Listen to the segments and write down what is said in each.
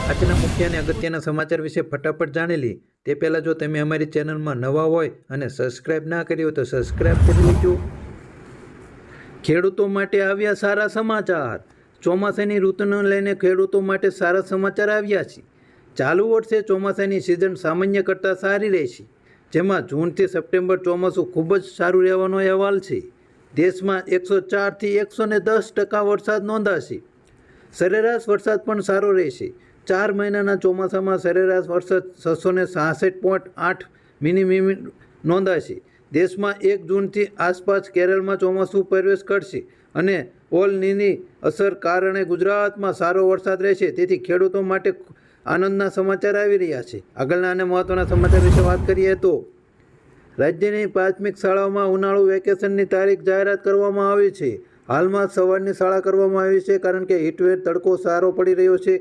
આજના મુખ્ય અને અગત્યના સમાચાર વિશે ફટાફટ જાણી લઈએ તે પહેલાં જો તમે અમારી ચેનલમાં નવા હોય અને સબસ્ક્રાઇબ ના કરી હોય તો સબસ્ક્રાઇબ કરી લેજો। ખેડૂતો માટે આવ્યા સારા સમાચાર। ચોમાસાની ઋતુને લઈને ખેડૂતો માટે સારા સમાચાર આવ્યા છે। ચાલુ વર્ષે ચોમાસાની સિઝન સામાન્ય કરતાં સારી રહેશે, જેમાં જૂનથી સપ્ટેમ્બર ચોમાસું ખૂબ જ સારું રહેવાનો અહેવાલ છે। દેશમાં 104થી 110% વરસાદ નોંધાશે। સરેરાશ વરસાદ પણ સારો રહેશે। 4 મહિનાના ચોમાસામાં સરેરાશ વરસાદ 666.8 મિલીમીટર નોંધાશે। દેશમાં 1 જૂનથી આસપાસ કેરળમાં ચોમાસું પ્રવેશ કરશે અને ઓલ નીની અસર કારણે ગુજરાતમાં સારો વરસાદ રહેશે, તેથી ખેડૂતો માટે આનંદના સમાચાર આવી રહ્યા છે। આગળના અને મહત્વના સમાચાર વિશે વાત કરીએ તો રાજ્યની પ્રાથમિક શાળાઓમાં ઉનાળુ વેકેશનની તારીખ જાહેરાત કરવામાં આવી છે। હાલમાં સવારની શાળા કરવામાં આવી છે, કારણ કે હીટવેવ તડકો સારો પડી રહ્યો છે।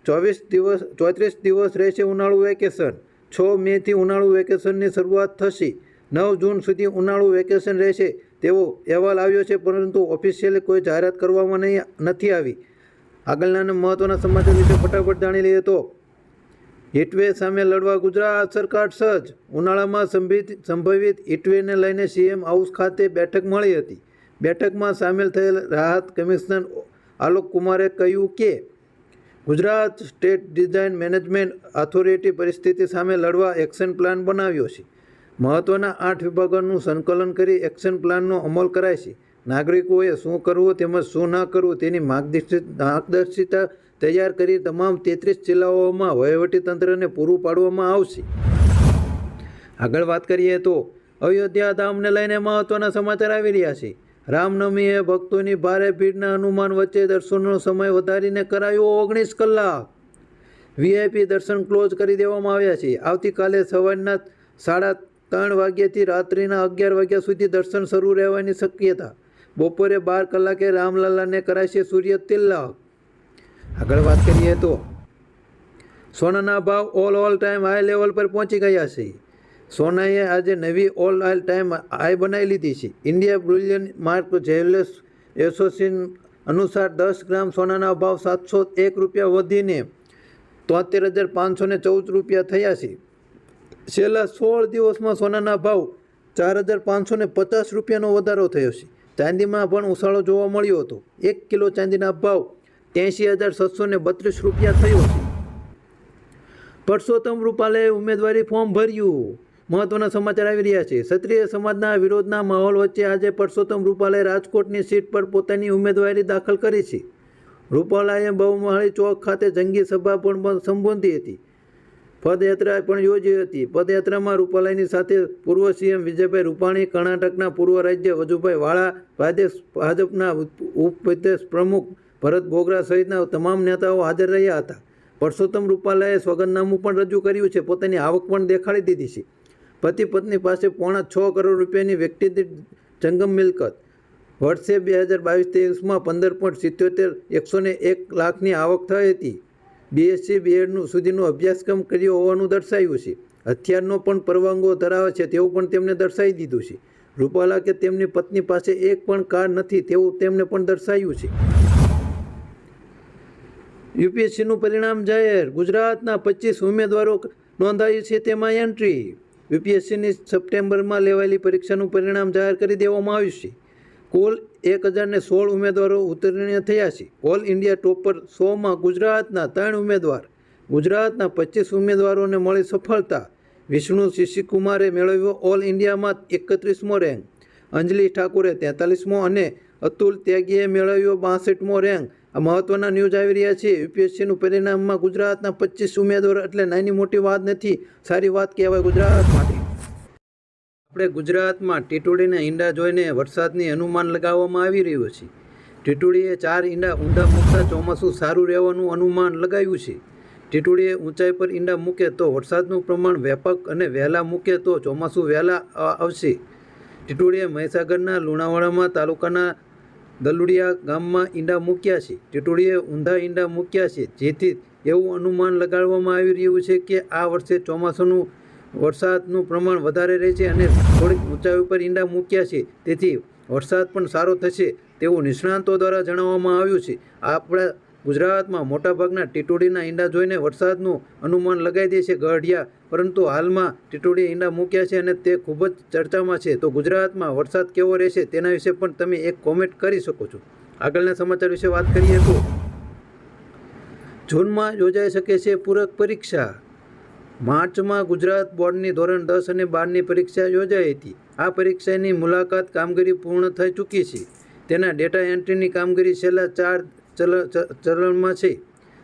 34 દિવસ રહેશે ઉનાળુ વેકેશન। 6 મેથી ઉનાળુ વેકેશનની શરૂઆત થશે। 9 જૂન સુધી ઉનાળુ વેકેશન રહેશે તેવો અહેવાલ આવ્યો છે, પરંતુ ઓફિશિયલી કોઈ જાહેરાત કરવામાં નથી આવી। આગળના અને મહત્વના સમાચાર વિશે ફટાફટ જાણી લઈએ તો હીટવેવ સામે લડવા ગુજરાત સરકાર સજ્જ। ઉનાળામાં સંભવિત હીટવેવને લઈને સીએમ હાઉસ ખાતે બેઠક મળી હતી। બેઠકમાં સામેલ થયેલ રાહત કમિશનર આલોક કુમારે કહ્યું કે Gujarat state disaster management authority પરિસ્થિતિ સામે લડવા એક્શન પ્લાન બનાવ્યો છે। મહત્વના 8 વિભાગોનું સંકલન કરી એક્શન પ્લાનનો અમલ કરાય છે। નાગરિકોએ શું કરવું તેમજ શું ન કરવું તેની માર્ગદર્શિકા તૈયાર કરી તમામ 33 જિલ્લાઓમાં વહીવટીતંત્રને પૂરું પાડવામાં આવશે। આગળ વાત કરીએ તો અયોધ્યા ધામને લઈને મહત્વના સમાચાર આવી રહ્યા છે। રામનવમીએ ભક્તોની ભારે ભીડના અનુમાન વચ્ચે દર્શનનો સમય વધારીને કરાયો 19 કલાક। વીઆઈપી દર્શન ક્લોઝ કરી દેવામાં આવ્યા છે। આવતીકાલે સવારના 3:30 વાગ્યાથી રાત્રિના 11 વાગ્યા સુધી દર્શન શરૂ રહેવાની શક્યતા। બપોરે 12 કલાકે રામલલ્લાને કરાશે સૂર્ય તિલક। આગળ વાત કરીએ તો સોનાના ભાવ ઓલ ટાઈમ હાઈ લેવલ પર પહોંચી ગયા છે। સોનાએ આજે નવી ઓલ ટાઈમ હાઈ બનાવી લીધી છે। India Boolean market jewellers association અનુસાર 10 ગ્રામ સોનાના ભાવ 701 રૂપિયા વધીને 73,514 રૂપિયા થયા છે। છેલ્લા 16 દિવસમાં સોનાના ભાવ 4,550 રૂપિયાનો વધારો થયો છે। ચાંદીમાં પણ ઉછાળો જોવા મળ્યો હતો। 1 કિલો ચાંદીના ભાવ 83,732 રૂપિયા થયો છે। પરસોત્તમ રૂપાલાએ ઉમેદવારી ફોર્મ ભર્યું। મહત્વના સમાચાર આવી રહ્યા છે। ક્ષત્રિય સમાજના વિરોધના માહોલ વચ્ચે આજે પરસોત્તમ રૂપાલાએ રાજકોટની સીટ પર પોતાની ઉમેદવારી દાખલ કરી છે। રૂપાલાએ બહુમાળી ચોક ખાતે જંગી સભા પણ સંબોધી હતી। પદયાત્રા પણ યોજી હતી। પદયાત્રામાં રૂપાલાની સાથે પૂર્વ સીએમ વિજયભાઈ રૂપાણી, કર્ણાટકના પૂર્વ રાજ્ય વજુભાઈ વાળા, ભાજપના ઉપપ્રદેશ પ્રમુખ ભરત બોગરા સહિતના તમામ નેતાઓ હાજર રહ્યા હતા। પરસોત્તમ રૂપાલાએ સોગંદનામું પણ રજૂ કર્યું છે। પોતાની આવક પણ દેખાડી દીધી છે। પતિ પત્ની પાસે 6.5 કરોડ રૂપિયાની વ્યક્તિગત જંગમ મિલકત। વર્ષે 2022-23માં 15.77 101 લાખની આવક થઈ હતી। બીએસસી બીએડનું સુધીનો અભ્યાસક્રમ કર્યો હોવાનું દર્શાવ્યું છે। હથિયારનો પણ પરવાનગો ધરાવે છે તેવું પણ તેમણે દર્શાવી દીધું છે। રૂપાલા કે તેમની પત્ની પાસે એક પણ કાર નથી તેવું તેમણે પણ દર્શાવ્યું છે। યુપીએસસીનું પરિણામ જાહેર। ગુજરાતના 25 ઉમેદવારો નોંધાયું છે, તેમાં એન્ટ્રી। યુપીએસસીની સપ્ટેમ્બરમાં લેવાયેલી પરીક્ષાનું પરિણામ જાહેર કરી દેવામાં આવ્યું છે। કુલ 1016 ઉમેદવારો ઉત્તીર્ણ થયા છે। ઓલ ઇન્ડિયા ટોપર 100માં ગુજરાતના 3 ઉમેદવાર। ગુજરાતના 25 ઉમેદવારોને મળી સફળતા। વિષ્ણુ શશિકુમારે મેળવ્યો ઓલ ઇન્ડિયામાં 31મો રેન્ક, અંજલિ ઠાકુરે 43મો અને અતુલ ત્યાગીએ મેળવ્યો 62મો રેન્ક। આ મહત્વના ન્યૂઝ આવી રહ્યા છે। યુપીએસસીનું પરિણામમાં ગુજરાતના 25 ઉમેદવારો એટલે નાની મોટી વાત નથી, સારી વાત કહેવાય ગુજરાત માટે। આપણે ગુજરાતમાં ટીટુડીના ઈંડા જોઈને વરસાદની અનુમાન લગાવવામાં આવી રહ્યું છે। ટીટુડીએ 4 ઈંડા ઊંડા મૂકતા ચોમાસું સારું રહેવાનું અનુમાન લગાવ્યું છે। ટીટુડીએ ઊંચાઈ પર ઈંડા મૂકે તો વરસાદનું પ્રમાણ વ્યાપક અને વહેલા મૂકે તો ચોમાસું વહેલા આવશે। ટીટુડીએ મહીસાગરના લુણાવાડા તાલુકાના દલુડિયા ગામમાં ઈંડા મૂક્યા છે। ટીટુડીએ ઊંધા ઈંડા મૂક્યા છે, જેથી એવું અનુમાન લગાડવામાં આવી રહ્યું છે કે આ વર્ષે ચોમાસાનું વરસાદનું પ્રમાણ વધારે રહેશે અને થોડીક ઊંચાઈ ઉપર ઈંડા મૂક્યા છે, તેથી વરસાદ પણ સારો થશે તેવું નિષ્ણાંતો દ્વારા જણાવવામાં આવ્યું છે। આપણા ગુજરાતમાં મોટાભાગના ટીટોડીના ઈંડા જોઈને વરસાદનું અનુમાન લગાવી દે છે ગઢિયા, પરંતુ હાલમાં ટીટોડી ઈંડા મૂક્યા છે અને તે ખૂબ જ ચર્ચામાં છે. તો ગુજરાતમાં વરસાદ કેવો રહેશે તેના વિશે પણ તમે એક કોમેન્ટ કરી શકો છો. આગળના સમાચાર વિશે વાત કરીએ તો જૂનમાં યોજાઈ શકે છે પૂરક પરીક્ષા. માર્ચમાં ગુજરાત બોર્ડની ધોરણ 10 અને 12ની પરીક્ષા યોજાઈ હતી. આ પરીક્ષાની મુલાકાત કામગીરી પૂર્ણ થઈ ચૂકી છે. તેના ડેટા એન્ટ્રીની કામગીરી છેલ્લા 4 ચરણમાં છે.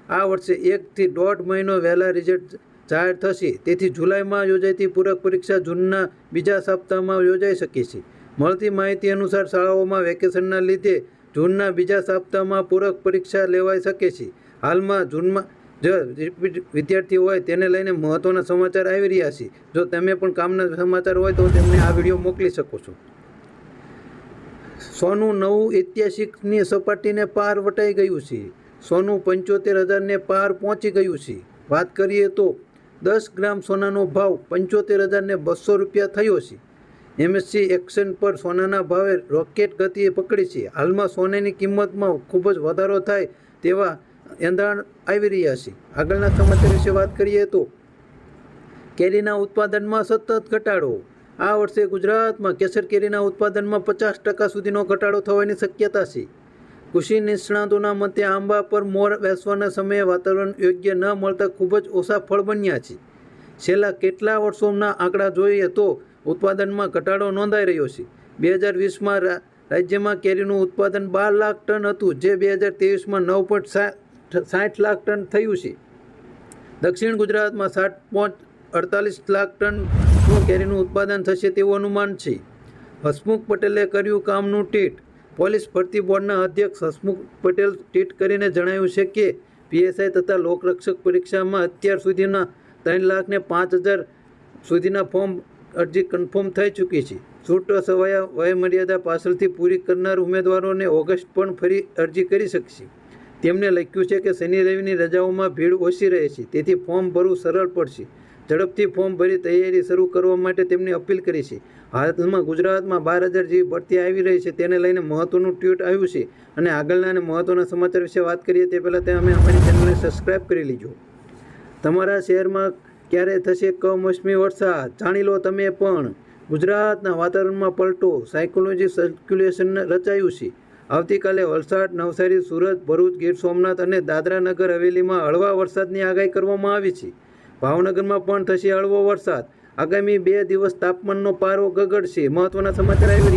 આ વર્ષે 1 થી 1.5 મહિનો વહેલા રિઝલ્ટ જાહેર થશે. તેથી જુલાઈમાં યોજાતી પૂરક પરીક્ષા જૂનના બીજા સપ્તાહમાં યોજાઈ શકે છે. મળતી માહિતી અનુસાર શાળાઓમાં વેકેશનના લીધે જૂનના બીજા સપ્તાહમાં પૂરક પરીક્ષા લેવાઈ શકે છે. હાલમાં જૂનમાં જે રિપીટ વિદ્યાર્થી હોય તેને લઈને મહત્ત્વના સમાચાર આવી રહ્યા છે. જો તમે પણ કામના સમાચાર હોય તો તેમને આ વિડીયો મોકલી શકો છો. સોનું નવું ઐતિહાસિકની સપાટીને પાર વટાઈ ગયું છે. સોનું 75,000ને પાર પહોંચી ગયું છે. વાત કરીએ તો 10 ગ્રામ સોનાનો ભાવ 75,200 રૂપિયા થયો છે. MSCI એક્સચેન્જ પર સોનાના ભાવે રોકેટ ગતિએ પકડી છે. હાલમાં સોનાની કિંમતમાં ખૂબ જ વધારો થાય તેવા એંધાણ આવી રહ્યા છે. આગળના સમાચાર વિશે વાત કરીએ તો કેરીના ઉત્પાદનમાં સતત ઘટાડો. આ વર્ષે ગુજરાતમાં કેસર કેરીના ઉત્પાદનમાં 50% સુધીનો ઘટાડો થવાની શક્યતા છે. કૃષિ નિષ્ણાતોના મતે આંબા પર મોર બેસવાના સમયે વાતાવરણ યોગ્ય ન મળતા ખૂબ જ ઓછા ફળ બન્યા છે. છેલ્લા કેટલા વર્ષોના આંકડા જોઈએ તો ઉત્પાદનમાં ઘટાડો નોંધાઈ રહ્યો છે. 2020માં રાજ્યમાં કેરીનું ઉત્પાદન 12 લાખ ટન હતું, જે 2023માં 9.60 લાખ ટન થયું છે. દક્ષિણ ગુજરાતમાં 7.48 લાખ ટનનું કેરીનું ઉત્પાદન થશે તેવું અનુમાન છે. હસમુખ પટેલે કર્યું કામનું ટ્વીટ. પોલીસ ભરતી બોર્ડના અધ્યક્ષ હસમુખ પટેલ ટ્વીટ કરીને જણાવ્યું છે કે PSI તથા લોકરક્ષક પરીક્ષામાં અત્યાર સુધીના 3,05,000 સુધીના ફોર્મ અરજી કન્ફર્મ થઈ ચૂકી છે. છૂટછવાયા વયમર્યાદા પાછળથી પૂરી કરનાર ઉમેદવારોને ઓગસ્ટ પણ ફરી અરજી કરી શકશે. તેમણે લખ્યું છે કે શનિ રવિની રજાઓમાં ભીડ ઓછી રહે છે, તેથી ફોર્મ ભરવું સરળ પડશે. ઝડપથી ફોર્મ ભરી તૈયારી શરૂ કરવા માટે તેમની અપીલ કરી છે. હાલમાં ગુજરાતમાં 12,000 જેવી ભરતી આવી રહી છે, તેને લઈને મહત્વનું ટ્વીટ આવ્યું છે. અને આગળના અને મહત્વના સમાચાર વિશે વાત કરીએ તે પહેલાં તમે અમારી ચેનલને સબસ્ક્રાઈબ કરી લીજો. તમારા શહેરમાં ક્યારે થશે કમોસમી વરસાદ, જાણી લો તમે પણ. ગુજરાતના વાતાવરણમાં પલટો, સાયકોલોજી સર્ક્યુલેશન રચાયું છે. આવતીકાલે વલસાડ, નવસારી, સુરત, ભરૂચ, ગીર સોમનાથ અને દાદરા નગર હવેલીમાં હળવા વરસાદની આગાહી કરવામાં આવી છે. ભાવનગરમાં પણ થશે હળવો વરસાદ. આગામી 2 દિવસ તાપમાનનો પારો ગગડશે. મહત્વના સમાચાર આવી રહ્યા